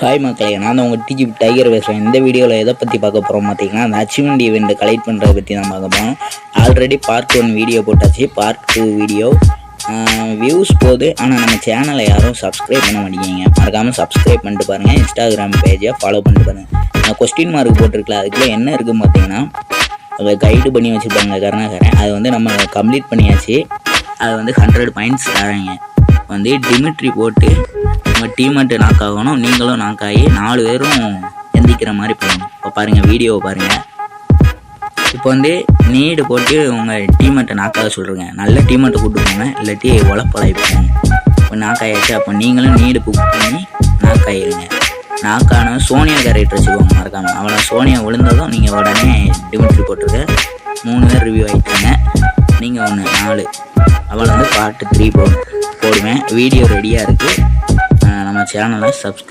Hi மக்களே, நான் தான் உங்கள் டிஜி டைகர் பேசுகிறேன். இந்த வீடியோவில் எதை பற்றி பார்க்க போகிறோம் பார்த்தீங்கன்னா, அந்த அச்சீவ்மெண்ட் ஈவெண்ட் கலெக்ட் பண்ணுறதை பற்றி தான் பார்க்க போகிறோம். ஆல்ரெடி பார்ட் 1 வீடியோ போட்டாச்சு. பார்ட் 2 வீடியோ வியூஸ் போகுது, ஆனால் நம்ம சேனலை யாரும் சப்ஸ்கிரைப் பண்ண மாட்டேங்கிங்க. மறக்காமல் சப்ஸ்கிரைப் பண்ணிட்டு பாருங்கள். இன்ஸ்டாகிராம் பேஜை ஃபாலோ பண்ணிட்டு பாருங்கள். நான் கொஸ்டின் மார்க் போட்டிருக்கல, அதுக்குள்ளே என்ன இருக்குதுன்னு பார்த்தீங்கன்னா, அதை கைடு பண்ணி வச்சுருப்பாங்க கருணாகரன். அது வந்து நம்ம கம்ப்ளீட் பண்ணியாச்சு. அது வந்து 100 பாயிண்ட்ஸ் தராங்க. வந்து டிமிட்ரி போட்டு உங்கள் டீம்மேட்டு நாக் ஆகணும், நீங்களும் நாக் ஆகி 4 பேரும் எந்திக்கிற மாதிரி போகணும். இப்போ பாருங்கள், வீடியோவை பாருங்கள். இப்போ வந்து நீடு போட்டு உங்கள் டீம்மேட்டை நாக்காக சொல்கிறேங்க. நல்ல டீம்மேட்டை கூப்பிட்டு போங்க, இல்லாட்டி உழப்பழாய்ப்போம். இப்போ நாக்காயாச்சு, அப்போ நீங்களும் நீடு புக் பண்ணி நாக்காயிருங்க. நாக்கான சோனியா கேரக்டர் வச்சுக்கோங்க மறக்காமல். அவ்வளோ சோனியா விழுந்ததும் நீங்கள் உடனே டிமிட்ரி போட்டிருக்க 3 பேர் ரிவ்யூ ஆகிட்டாங்க. நீங்கள் 1 4 அவளை வந்து பார்ட் 3 போடுவேன். வீடியோ ரெடியாக இருக்குது. நம்ம சேனலை சப்ஸ்கிரைப்